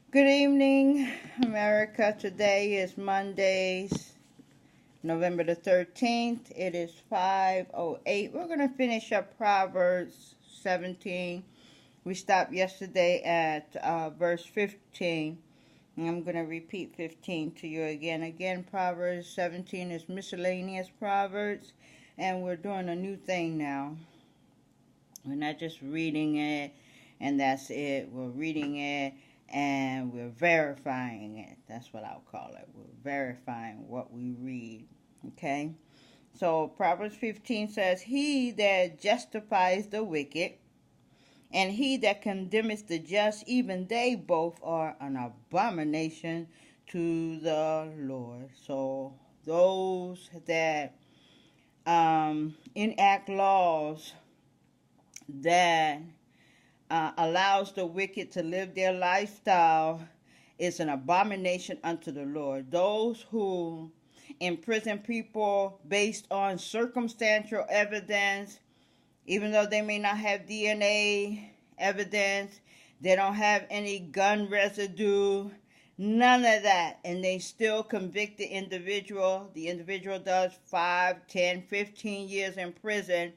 Good evening, America. Today is Monday, November the 13th. It is 5:08. We're going to finish up Proverbs 17. We stopped yesterday at verse 15. And I'm going to repeat 15 to you again. Again, Proverbs 17 is miscellaneous Proverbs. And we're doing a new thing now. We're not just reading it and that's it. We're reading it and we're verifying it. That's what I'll call it. We're verifying what we read. Okay? So Proverbs 15 says, He that justifies the wicked and he that condemneth the just, even they both are an abomination to the Lord. So those that enact laws that allows the wicked to live their lifestyle is an abomination unto the Lord. Those who imprison people based on circumstantial evidence, even though they may not have DNA evidence, they don't have any gun residue, none of that, and they still convict the individual. The individual does 5, 10, 15 years in prison,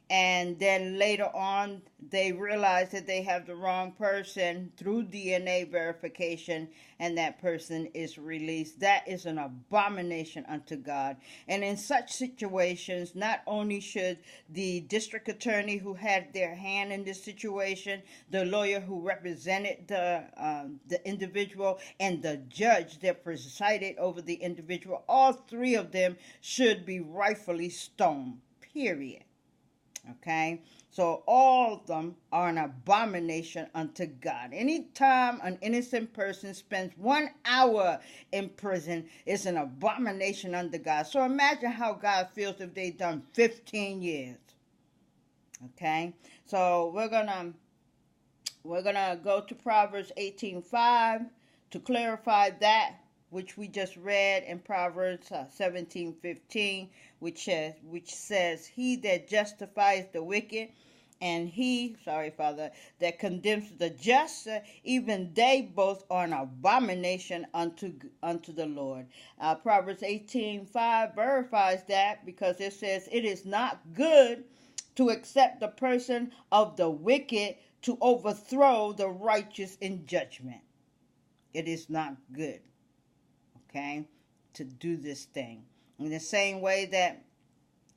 and then later on they realize that they have the wrong person through DNA verification, and that person is released. That is an abomination unto God. And in such situations, not only should the district attorney who had their hand in this situation, the lawyer who represented the individual, and the judge that presided over the individual, all three of them should be rightfully stoned, period. Okay, so all of them are an abomination unto God. Anytime an innocent person spends 1 hour in prison, it's an abomination unto God. So imagine how God feels if they done 15 years. Okay, so we're gonna go to Proverbs 18:5 to clarify that which we just read in Proverbs 17:15, which says, He that justifies the wicked and that condemns the just, even they both are an abomination unto the Lord. Proverbs 18:5 verifies that, because it says, It is not good to accept the person of the wicked, to overthrow the righteous in judgment. It is not good, okay, to do this thing. In the same way that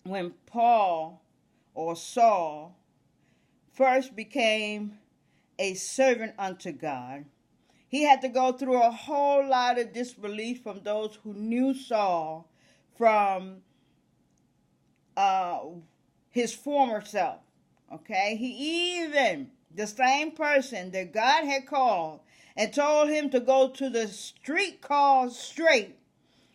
when Paul or Saul first became a servant unto God, he had to go through a whole lot of disbelief from those who knew Saul from his former self. Okay, the same person that God had called and told him to go to the street called Straight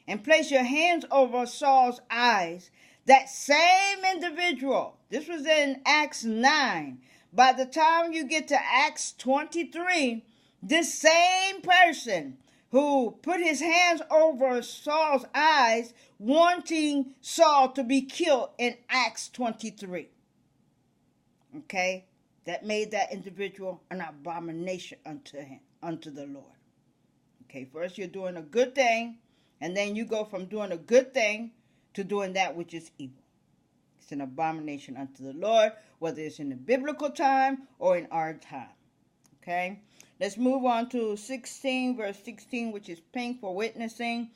and place your hands over Saul's eyes, that same individual, this was in Acts 9. By the time you get to Acts 23, this same person who put his hands over Saul's eyes, wanting Saul to be killed in Acts 23. Okay? That made that individual an abomination unto the Lord. Okay, first you're doing a good thing, and then you go from doing a good thing to doing that which is evil. It's an abomination unto the Lord, whether it's in the biblical time or in our time. Okay, let's move on to 16, verse 16, which is pink for witnessing.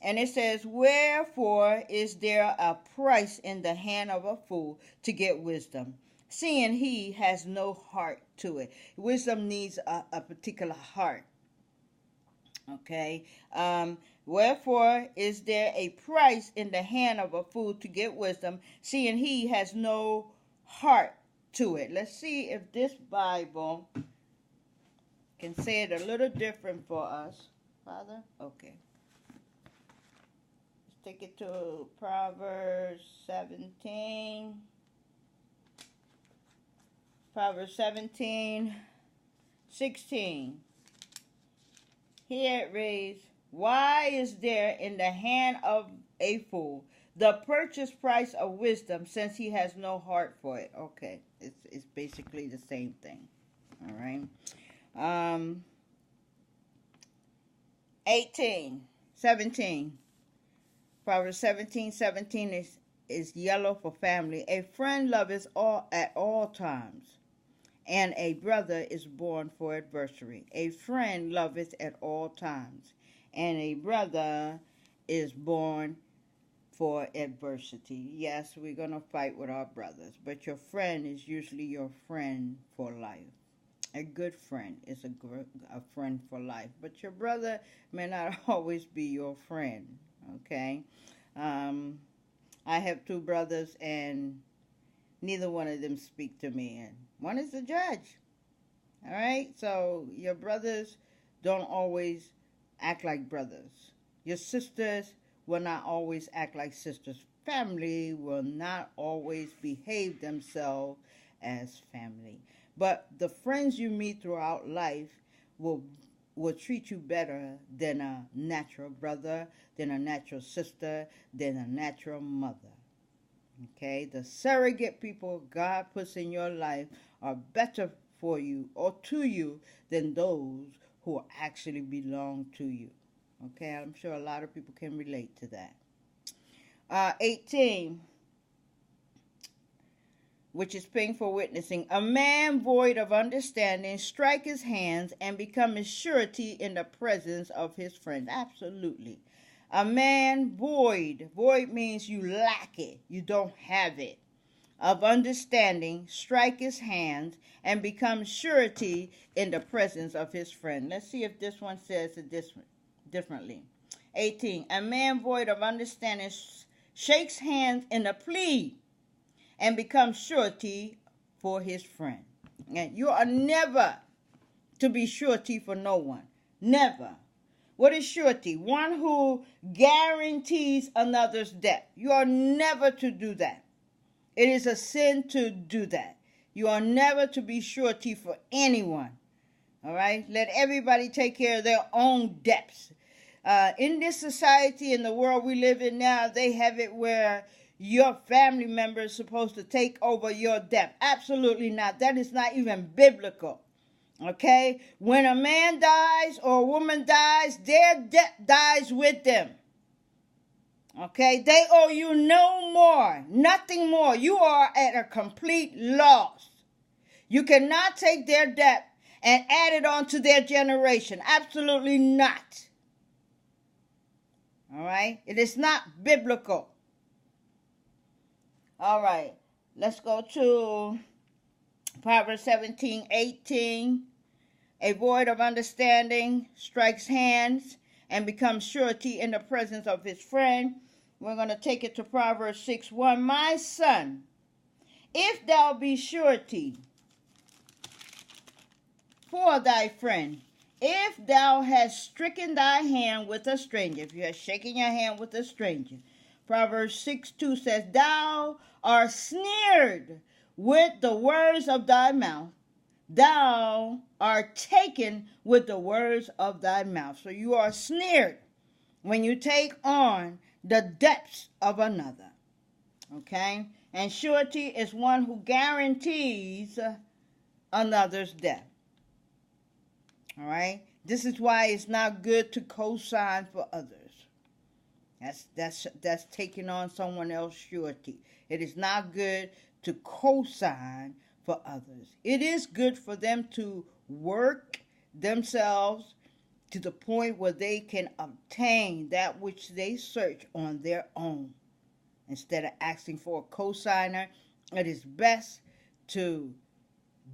And it says, Wherefore is there a price in the hand of a fool to get wisdom, seeing he has no heart to it? Wisdom needs a particular heart. Okay. Wherefore is there a price in the hand of a fool to get wisdom, seeing he has no heart to it? Let's see if this Bible can say it a little different for us. Father? Okay. Let's take it to Proverbs 17. Proverbs 17:16. Here it reads, Why is there in the hand of a fool the purchase price of wisdom, since he has no heart for it? Okay, it's basically the same thing. All right. 17. Proverbs 17:17 is yellow for family. A friend loveth all at all times, and a brother is born for adversary. A friend loveth at all times, and a brother is born for adversity. Yes, we're going to fight with our brothers, but your friend is usually your friend for life. A good friend is a friend for life, but your brother may not always be your friend, okay? I have two brothers, and neither one of them speak to me, and one is the judge. All right, so your brothers don't always act like brothers. Your sisters will not always act like sisters. Family will not always behave themselves as family. But the friends you meet throughout life will treat you better than a natural brother, than a natural sister, than a natural mother. Okay, the surrogate people God puts in your life are better for you or to you than those who actually belong to you. Okay, I'm sure a lot of people can relate to that. 18, which is paying for witnessing. A man void of understanding strike his hands and become a surety in the presence of his friend. Absolutely. A man void means you lack it, you don't have it, of understanding, strike his hands, and become surety in the presence of his friend. Let's see if this one says it differently. 18. A man void of understanding shakes hands in a plea and becomes surety for his friend. And you are never to be surety for no one. Never. What is surety? One who guarantees another's debt. You are never to do that. It is a sin to do that. You are never to be surety for anyone. All right? Let everybody take care of their own debts. In this society, in the world we live in now, they have it where your family member is supposed to take over your debt. Absolutely not. That is not even biblical. Okay? When a man dies or a woman dies, their debt dies with them. Okay? They owe you no more, nothing more. You are at a complete loss. You cannot take their debt and add it on to their generation. Absolutely not. All right? It is not biblical. All right. Let's go to Proverbs 17:18. A void of understanding strikes hands and becomes surety in the presence of his friend. We're going to take it to Proverbs 6:1. My son, if thou be surety for thy friend, if thou hast stricken thy hand with a stranger, if you have shaken your hand with a stranger. Proverbs 6:2 says, thou art snared with the words of thy mouth. Thou art taken with the words of thy mouth. So you are snared when you take on the debts of another. Okay? And surety is one who guarantees another's debt. All right? This is why it's not good to co-sign for others. That's taking on someone else's surety. It is not good to co-sign for others. It is good for them to work themselves to the point where they can obtain that which they search on their own. Instead of asking for a co-signer, it is best to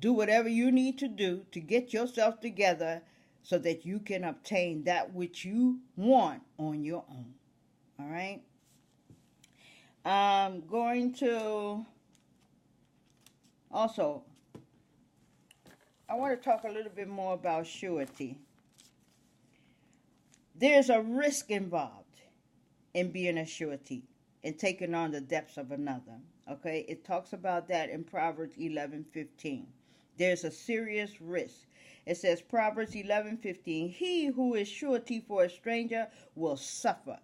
do whatever you need to do to get yourself together so that you can obtain that which you want on your own. All right? I'm going to also, I want to talk a little bit more about surety. There's a risk involved in being a surety and taking on the debts of another. Okay? It talks about that in Proverbs 11:15. There's a serious risk. It says, Proverbs 11:15, he who is surety for a stranger will suffer.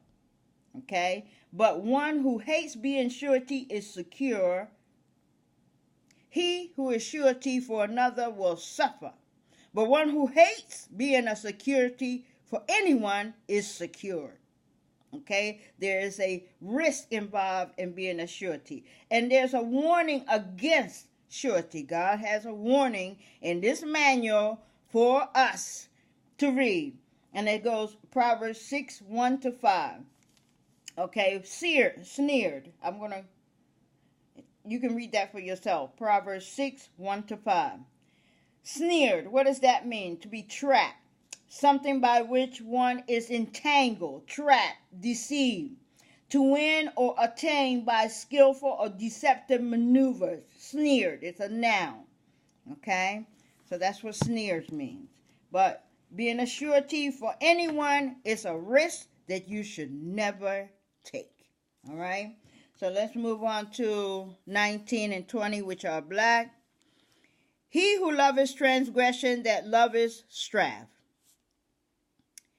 Okay? But one who hates being surety is secure. He who is surety for another will suffer. But one who hates being a security for anyone is secured. Okay, there is a risk involved in being a surety, and there's a warning against surety. God has a warning in this manual for us to read, and it goes Proverbs 6:1-5. Okay, sneered. You can read that for yourself. Proverbs 6:1-5. Sneered. What does that mean? To be trapped. Something by which one is entangled, trapped, deceived. To win or attain by skillful or deceptive maneuvers. Sneered. It's a noun. Okay? So that's what sneers means. But being a surety for anyone is a risk that you should never take. All right? So let's move on to 19 and 20, which are black. He who loveth transgression, that loveth strife.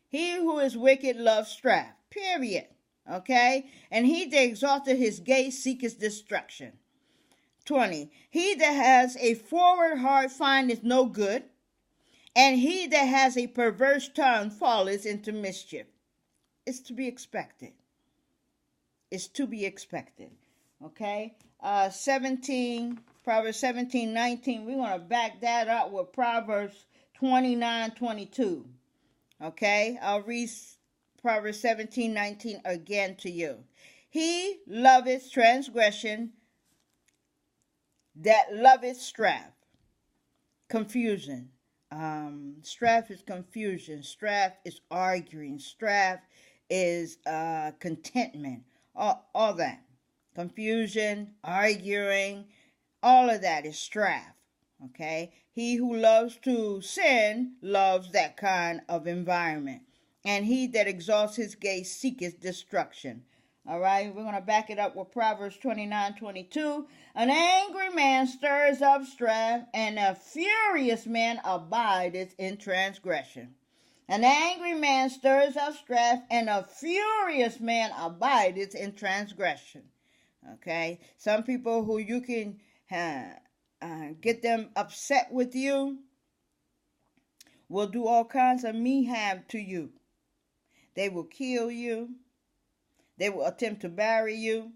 He who is wicked loves strife. Period. Okay? And he that exalteth his gate seeketh destruction. 20. He that has a forward heart findeth no good, and he that has a perverse tongue falleth into mischief. It's to be expected. It's to be expected. Okay? Proverbs 17:19. We're going to back that up with Proverbs 29:22. Okay? I'll read Proverbs 17:19 again to you. He loveth transgression, that loveth strife. Confusion. Strife is confusion. Strife is arguing. Strife is contentment. All that. Confusion, arguing, all of that is strife. Okay? He who loves to sin loves that kind of environment. And he that exalts his gate seeketh destruction. All right? We're going to back it up with Proverbs 29:22. An angry man stirs up strife, and a furious man abideth in transgression. An angry man stirs up strife, and a furious man abideth in transgression. Okay? Some people who you can get them upset with you will do all kinds of mayhem to you. They will kill you. They will attempt to bury you.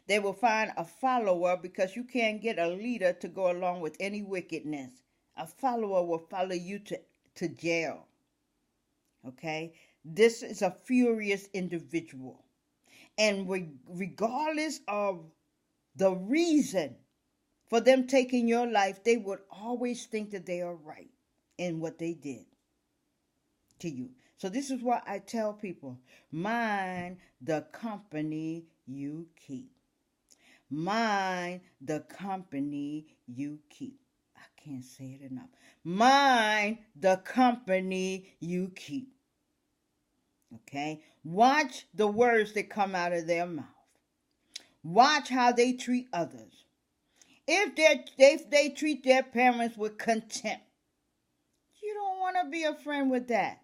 They will find a follower, because you can't get a leader to go along with any wickedness. A follower will follow you to jail. Okay? This is a furious individual. And regardless of the reason for them taking your life, they would always think that they are right in what they did to you. So this is why I tell people, mind the company you keep. Mind the company you keep. I can't say it enough. Mind the company you keep. Okay? Watch the words that come out of their mouth. Watch how they treat others. If they treat their parents with contempt, you don't want to be a friend with that.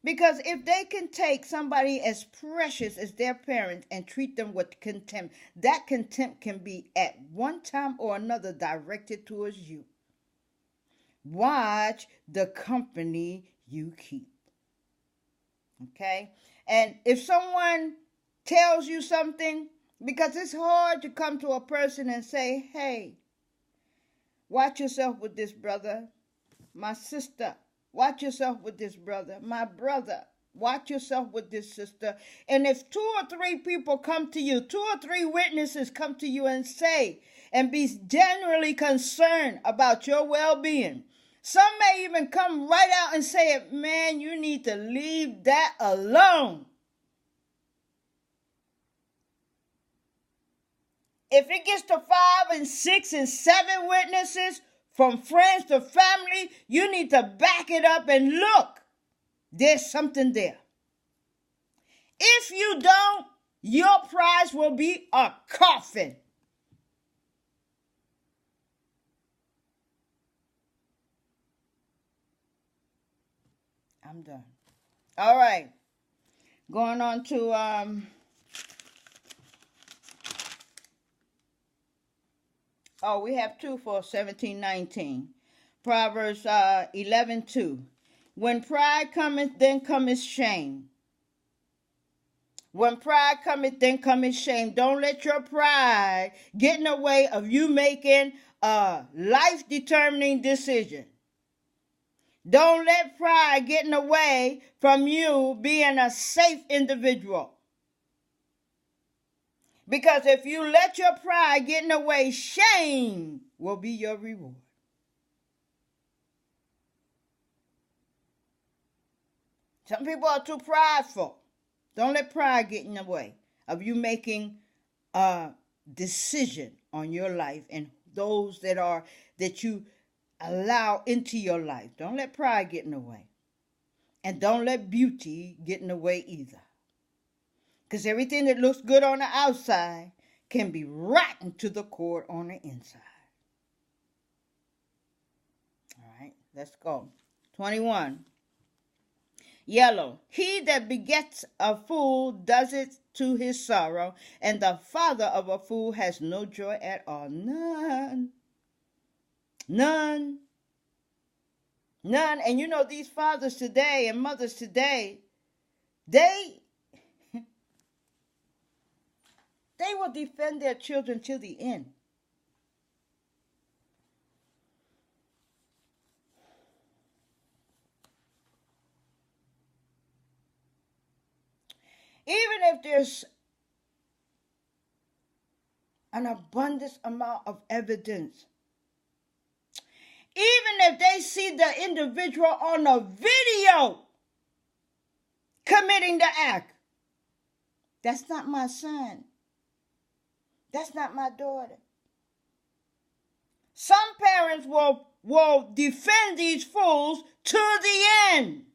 Because if they can take somebody as precious as their parents and treat them with contempt, that contempt can be at one time or another directed towards you. Watch the company you keep. Okay? And if someone tells you something, because it's hard to come to a person and say, hey, watch yourself with this brother, my sister. Watch yourself with this brother, my brother. Watch yourself with this sister. And if 2 or 3 people come to you, 2 or 3 witnesses come to you and say, and be genuinely concerned about your well-being. Some may even come right out and say, man, you need to leave that alone. If it gets to 5 and 6 and 7 witnesses, from friends to family, you need to back it up and look. There's something there. If you don't, your prize will be a coffin. I'm done. All right. Going on to we have 2 for 17:19. Proverbs 11:2. When pride cometh, then cometh shame. When pride cometh, then cometh shame. Don't let your pride get in the way of you making a life-determining decision. Don't let pride get in the way from you being a safe individual. Because if you let your pride get in the way, shame will be your reward. Some people are too prideful. Don't let pride get in the way of you making a decision on your life and those that you allow into your life. Don't let pride get in the way. And don't let beauty get in the way either. Because everything that looks good on the outside can be rotten to the core on the inside. All right, let's go. 21. Yellow. He that begets a fool does it to his sorrow, and the father of a fool has no joy at all. None. None. None. And you know, these fathers today and mothers today, they will defend their children till the end. Even if there's an abundant amount of evidence, even if they see the individual on a video committing the act, that's not my son. That's not my daughter. Some parents will defend these fools to the end.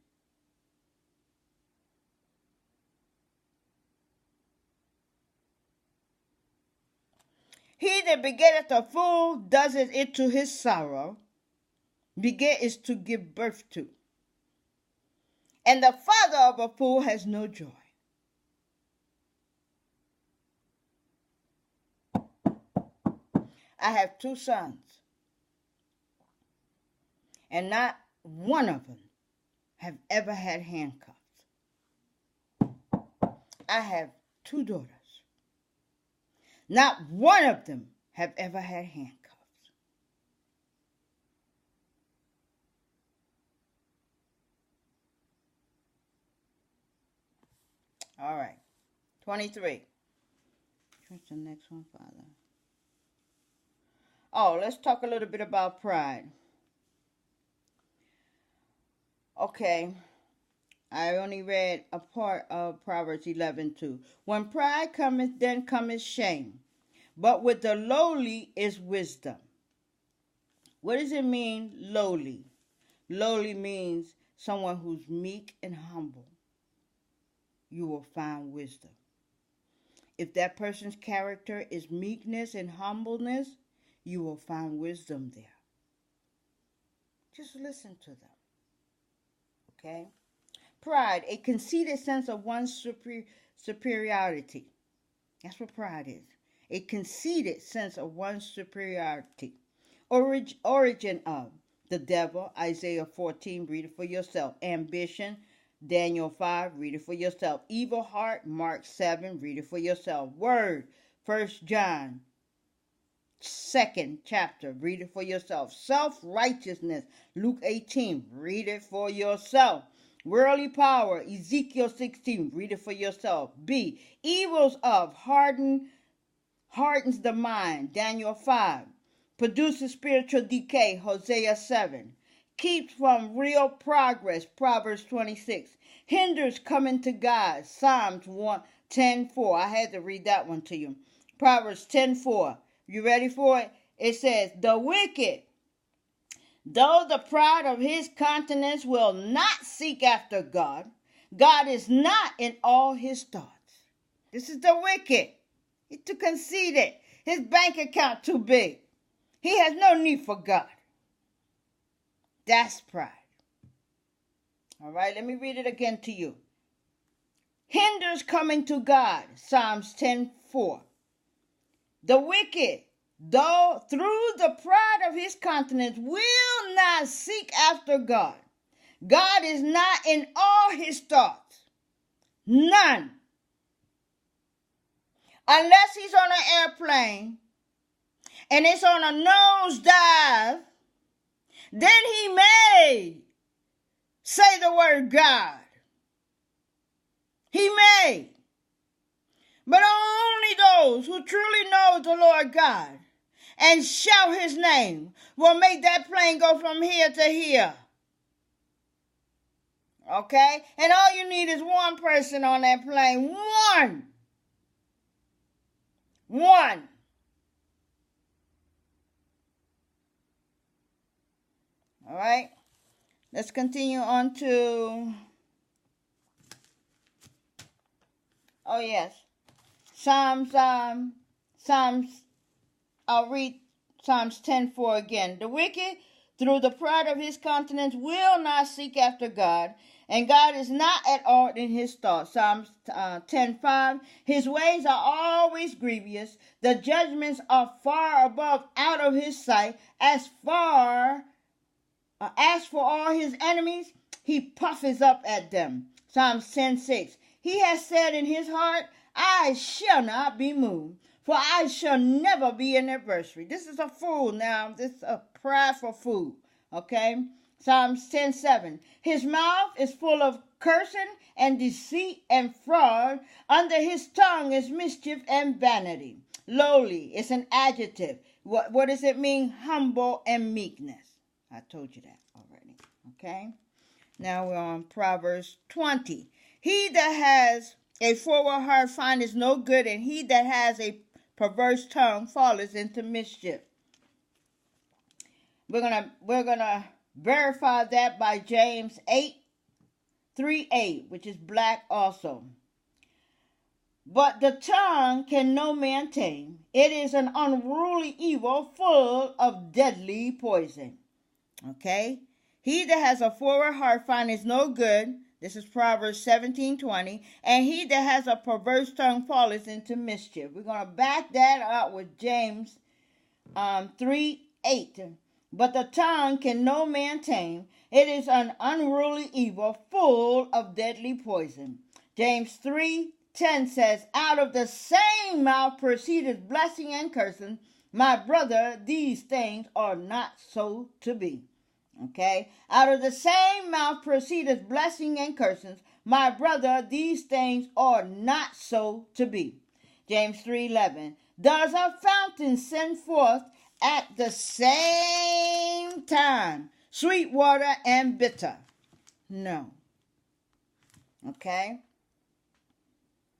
He that begetteth a fool doeth it to his sorrow. Beget is to give birth to. And the father of a fool has no joy. I have 2 sons. And not one of them have ever had handcuffs. I have 2 daughters. Not one of them have ever had handcuffs. All right. 23. What's the next one, Father? Oh, let's talk a little bit about pride. Okay. I only read a part of Proverbs 11:2. When pride cometh, then cometh shame. But with the lowly is wisdom. What does it mean, lowly? Lowly means someone who's meek and humble. You will find wisdom. If that person's character is meekness and humbleness, you will find wisdom there. Just listen to them. Okay? Pride, a conceited sense of one's superiority. That's what pride is. A conceited sense of one's superiority. Origin of the devil, Isaiah 14, read it for yourself. Ambition, Daniel 5, read it for yourself. Evil heart, Mark 7, read it for yourself. Word, 1 John 2nd chapter, read it for yourself. Self-righteousness, Luke 18, read it for yourself. Worldly power, Ezekiel 16, read it for yourself. B, evils of hardens the mind, Daniel 5. Produces spiritual decay, Hosea 7. Keeps from real progress, Proverbs 26. Hinders coming to God, Psalms 10:4. I had to read that one to you. Proverbs 10:4. You ready for it? It says, the wicked, though the pride of his countenance will not seek after God, God is not in all his thoughts. This is the wicked. He's too conceited. His bank account too big. He has no need for God. That's pride. All right, let me read it again to you. Hinders coming to God, Psalms 10:4. The wicked, though through the pride of his countenance, will not seek after God. God is not in all his thoughts. None. Unless he's on an airplane and it's on a nosedive, then he may say the word God. He may. But only those who truly know the Lord God and shout his name will make that plane go from here to here. Okay? And all you need is one person on that plane. One. All right? Let's continue on to... Oh, yes. Psalms, I'll read Psalms 10:4 again. The wicked, through the pride of his countenance, will not seek after God, and God is not at all in his thoughts. Psalms 10:5. His ways are always grievous. The judgments are far above out of his sight. As for all his enemies, he puffs up at them. Psalms 10:6. He has said in his heart, I shall not be moved, for I shall never be an adversary. This is a fool now. This is a prideful fool. Okay? Psalms 10:7. His mouth is full of cursing and deceit and fraud. Under his tongue is mischief and vanity. Lowly is an adjective. What does it mean? Humble and meekness. I told you that already. Okay? Now we're on Proverbs 20. He that has a forward heart findeth no good, and he that has a perverse tongue falleth into mischief. We're gonna verify that by James 8:3-8, which is black also. But the tongue can no man tame. It is an unruly evil full of deadly poison. Okay? He that has a forward heart findeth no good. This is Proverbs 17:20. And he that has a perverse tongue falleth into mischief. We're going to back that up with James 3:8. But the tongue can no man tame. It is an unruly evil full of deadly poison. James 3:10 says, out of the same mouth proceedeth blessing and cursing. My brother, these things are not so to be. Okay? Out of the same mouth proceedeth blessing and cursings. My brother, these things are not so to be. James 3:11. Does a fountain send forth at the same time sweet water and bitter? No. Okay?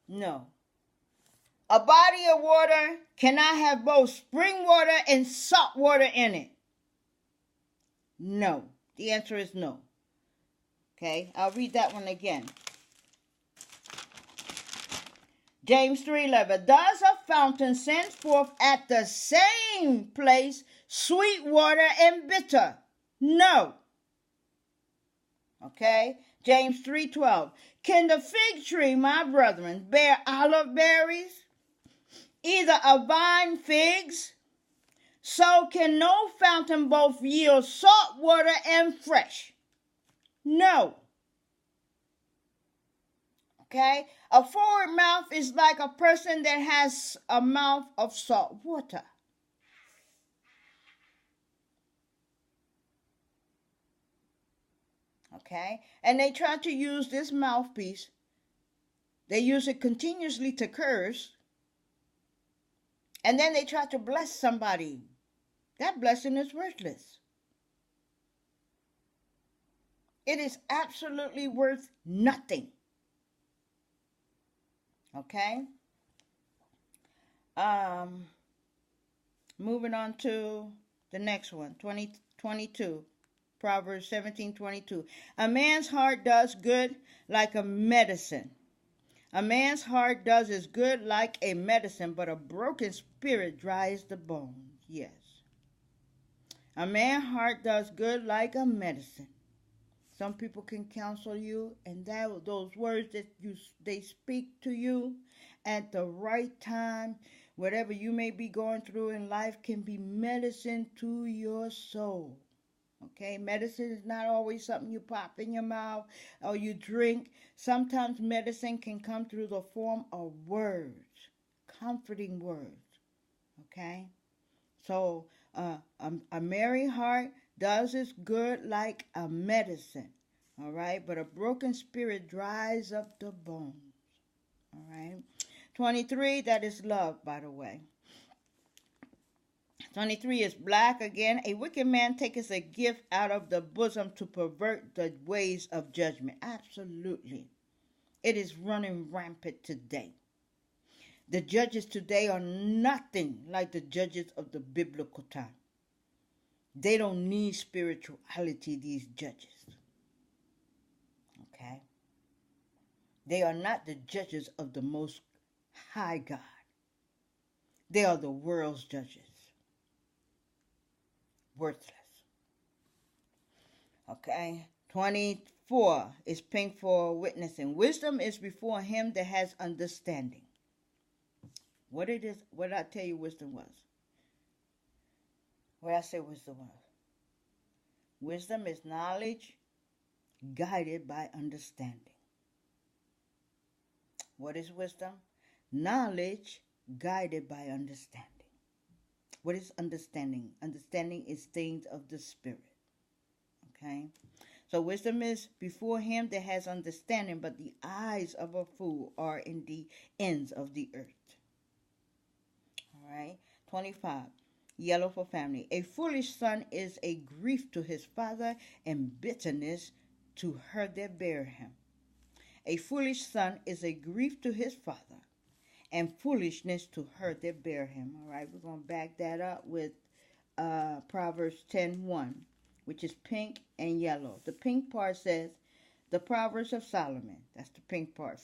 No. A body of water cannot have both spring water and salt water in it. No. The answer is no. Okay, I'll read that one again. James 3:11. Does a fountain send forth at the same place sweet water and bitter? No. Okay, James 3:12. Can the fig tree, my brethren, bear olive berries? Either a vine figs? So can no fountain both yield salt water and fresh? No. Okay? A forward mouth is like a person that has a mouth of salt water. Okay? And they try to use this mouthpiece. They use it continuously to curse. And then they try to bless somebody. That blessing is worthless. It is absolutely worth nothing. Okay? Moving on to the next one, 22. Proverbs 17:22. A man's heart does good like a medicine. A man's heart does as good like a medicine, but a broken spirit dries the bones. Yes. A man's heart does good like a medicine. Some people can counsel you, and those words that they speak to you at the right time, whatever you may be going through in life, can be medicine to your soul. Okay, medicine is not always something you pop in your mouth or you drink. Sometimes medicine can come through the form of words, comforting words. Okay, so a merry heart does its good like a medicine. All right, but a broken spirit dries up the bones. All right, 23, that is love, by the way. 23 is black again. A wicked man taketh a gift out of the bosom to pervert the ways of judgment. Absolutely. It is running rampant today. The judges today are nothing like the judges of the biblical time. They don't need spirituality, these judges. Okay? They are not the judges of the Most High God. They are the world's judges. Worthless. Okay, 24 is pink for witnessing. Wisdom is before him that has understanding. What did I tell you wisdom was? What did I say wisdom was? Wisdom is knowledge guided by understanding. What is wisdom? Knowledge guided by understanding. What is understanding? Understanding is things of the spirit. Okay? So wisdom is before him that has understanding, but the eyes of a fool are in the ends of the earth. All right? 25. Yellow for family. A foolish son is a grief to his father, and bitterness to her that bear him. A foolish son is a grief to his father, and foolishness to her that bear him. All right, we're going to back that up with Proverbs 10:1, which is pink and yellow. The pink part says, the Proverbs of Solomon. That's the pink part.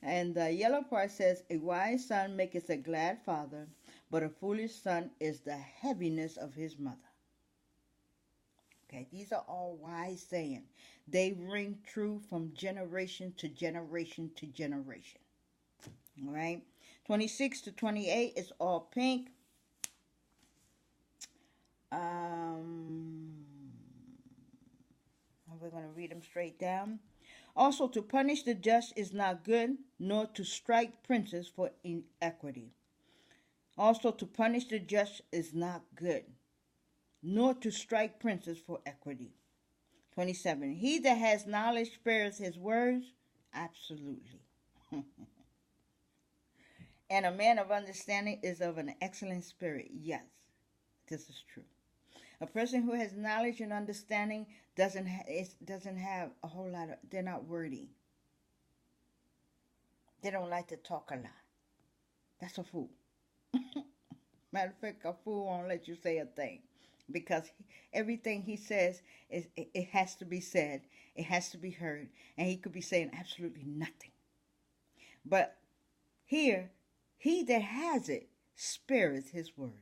And the yellow part says, a wise son maketh a glad father, but a foolish son is the heaviness of his mother. Okay, these are all wise sayings. They ring true from generation to generation to generation. All right, 26 to 28 is all pink. We're going to read them straight down. Also, to punish the just is not good, nor to strike princes for inequity. Also, to punish the just is not good, nor to strike princes for equity. 27. He that has knowledge spares his words. Absolutely. And a man of understanding is of an excellent spirit. Yes, this is true. A person who has knowledge and understanding doesn't have a whole lot of, they're not wordy. They don't like to talk a lot. That's a fool. Matter of fact, a fool won't let you say a thing, because everything he says, it has to be said. It has to be heard. And he could be saying absolutely nothing. But here, he that has it spareth his words.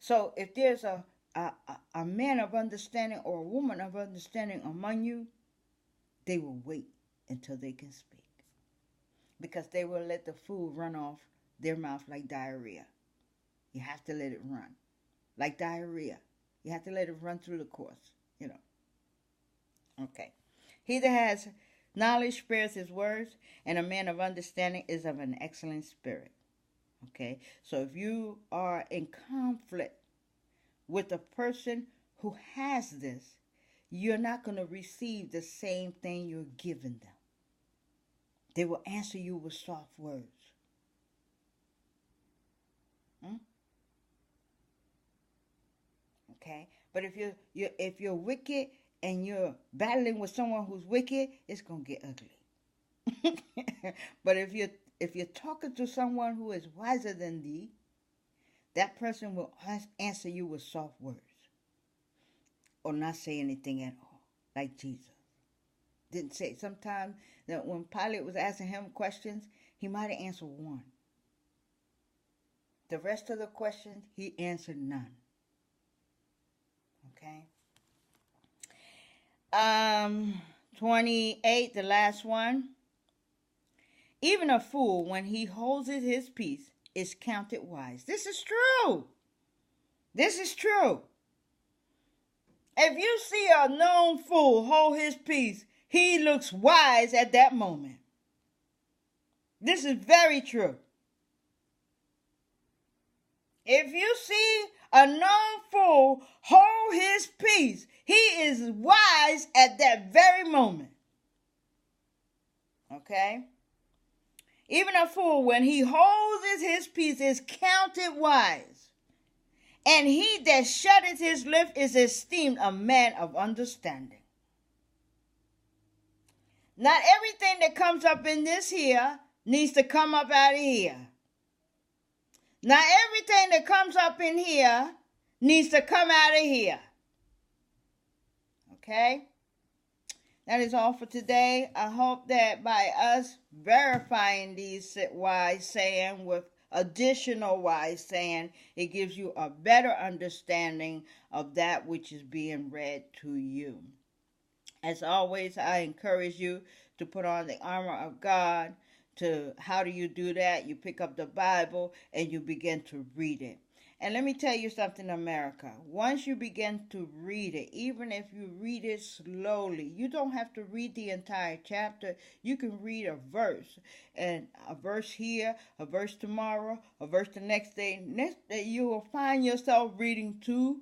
So if there's a man of understanding or a woman of understanding among you, they will wait until they can speak. Because they will let the food run off their mouth like diarrhea. You have to let it run. Like diarrhea. You have to let it run through the course, you know. Okay. He that has knowledge spares his words, and a man of understanding is of an excellent spirit. Okay. So if you are in conflict with a person who has this, you're not going to receive the same thing you're giving them. They will answer you with soft words. Okay, but if you're wicked and you're battling with someone who's wicked, it's gonna get ugly. But if you're talking to someone who is wiser than thee, that person will answer you with soft words, or not say anything at all, like Jesus didn't say. Sometimes that when Pilate was asking him questions, he might have answered one. The rest of the questions, he answered none. Okay. 28, the last one. Even a fool, when he holds his peace, is counted wise. This is true. This is true. If you see a known fool hold his peace, he looks wise at that moment. This is very true. If you see a known fool hold his peace, he is wise at that very moment. Okay? Even a fool, when he holds his peace, is counted wise. And he that shutteth his lip is esteemed a man of understanding. Not everything that comes up in this here needs to come up out of here. Not everything that comes up in here needs to come out of here. Okay? That is all for today. I hope that by us verifying these wise sayings with additional wise saying, it gives you a better understanding of that which is being read to you. As always, I encourage you to put on the armor of God. How do you do that? You pick up the Bible and you begin to read it. And let me tell you something, America. Once you begin to read it, even if you read it slowly, you don't have to read the entire chapter. You can read a verse. And a verse here, a verse tomorrow, a verse the next day. Next day you will find yourself reading 2.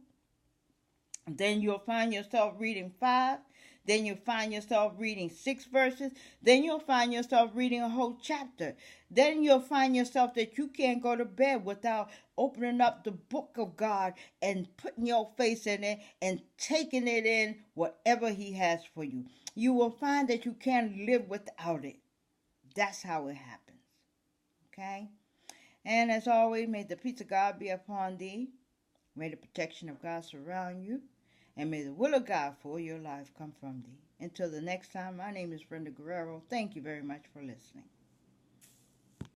Then you'll find yourself reading 5. Then you'll find yourself reading 6 verses. Then you'll find yourself reading a whole chapter. Then you'll find yourself that you can't go to bed without opening up the book of God and putting your face in it and taking it in whatever he has for you. You will find that you can't live without it. That's how it happens. Okay? And as always, may the peace of God be upon thee. May the protection of God surround you. And may the will of God for your life come from thee. Until the next time, my name is Brenda Guerrero. Thank you very much for listening.